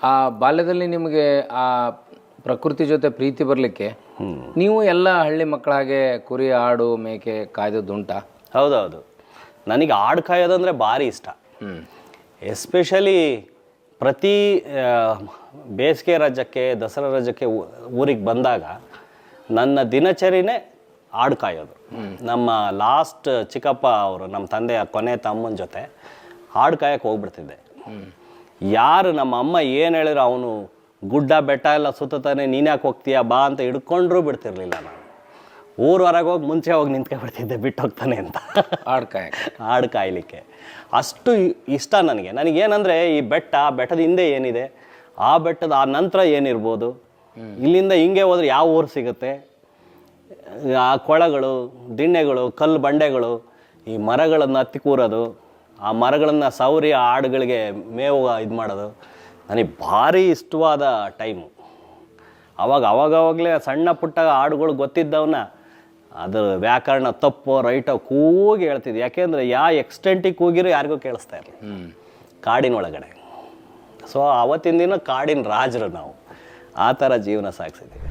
ಆ ಬಾಲ್ಯದಲ್ಲಿ ನಿಮಗೆ ಆ ಪ್ರಕೃತಿ ಜೊತೆ ಪ್ರೀತಿ ಬರಲಿಕ್ಕೆ ನೀವು ಎಲ್ಲ ಹಳ್ಳಿ ಮಕ್ಕಳ ಹಾಗೆ ಕುರಿ ಆಡು ಮೇಕೆ ಕಾಯ್ದದ್ದುಂಟಾ? ಹೌದೌದು, ನನಗೆ ಆಡು ಕಾಯೋದಂದರೆ ಭಾರಿ ಇಷ್ಟ. ಎಸ್ಪೆಷಲಿ ಪ್ರತಿ ಬೇಸಿಗೆ ರಜಕ್ಕೆ ದಸರಾ ರಜಕ್ಕೆ ಊರಿಗೆ ಬಂದಾಗ ನನ್ನ ದಿನಚರಿನೇ ಆಡು ಕಾಯೋದು. ನಮ್ಮ ಲಾಸ್ಟ್ ಚಿಕ್ಕಪ್ಪ ಅವರು ನಮ್ಮ ತಂದೆಯ ಕೊನೆ ತಮ್ಮನ ಜೊತೆ ಆಡು ಕಾಯಕ್ಕೆ ಹೋಗ್ಬಿಡ್ತಿದ್ದೆ. ಯಾರು ನಮ್ಮ ಅಮ್ಮ ಏನು ಹೇಳಿದ್ರು ಅವನು ಗುಡ್ಡ ಬೆಟ್ಟ ಎಲ್ಲ ಸುತ್ತಾನೆ, ನೀನು ಯಾಕೆ ಹೋಗ್ತೀಯಾ ಬಾ ಅಂತ ಹಿಡ್ಕೊಂಡ್ರೂ ಬಿಡ್ತಿರ್ಲಿಲ್ಲ. ನಾನು ಊರು ಹೊರಗೆ ಹೋಗಿ ಮುಂಚೆ ಹೋಗಿ ನಿಂತ್ಕೊಂಡ್ಬಿಡ್ತಿದ್ದೆ ಬಿಟ್ಟು ಹೋಗ್ತಾನೆ ಅಂತ ಆಡು ಕಾಯಲಿಕ್ಕೆ. ಅಷ್ಟು ಇಷ್ಟ ನನಗೇನಂದರೆ ಈ ಬೆಟ್ಟದ ಹಿಂದೆ ಏನಿದೆ, ಆ ಬೆಟ್ಟದ ಆ ನಂತರ ಏನಿರ್ಬೋದು, ಇಲ್ಲಿಂದ ಹಿಂಗೆ ಹೋದ್ರೆ ಯಾವ ಊರು ಸಿಗುತ್ತೆ, ಆ ಕೊಳಗಳು ದಿಣ್ಣೆಗಳು ಕಲ್ಲು ಬಂಡೆಗಳು, ಈ ಮರಗಳನ್ನು ಹತ್ತಿ ಕೂರೋದು, ಆ ಮರಗಳನ್ನು ಸೌರಿ ಆಡುಗಳಿಗೆ ಮೇವು ಇದು ಮಾಡೋದು ನನಗೆ ಭಾರಿ ಇಷ್ಟವಾದ ಟೈಮು. ಅವಾಗಲೇ ಸಣ್ಣ ಪುಟ್ಟ ಹಾಡುಗಳು ಗೊತ್ತಿದ್ದವನ್ನ ಅದು ವ್ಯಾಕರಣ ತಪ್ಪೋ ರೈಟೋ ಕೂಗಿ ಹೇಳ್ತಿದ್ದೆ. ಯಾಕೆಂದರೆ ಯಾವ ಎಕ್ಸ್ಟೆಂಟಿಗೆ ಕೂಗಿರೋ ಯಾರಿಗೂ ಕೇಳಿಸ್ತಾ ಇರಲಿಲ್ಲ ಕಾಡಿನೊಳಗಡೆ. ಸೊ ಅವತ್ತಿನ ದಿನ ಕಾಡಿನ ರಾಜರು ನಾವು ಆ ಥರ ಜೀವನ ಸಾಗಿಸಿದ್ದೀವಿ.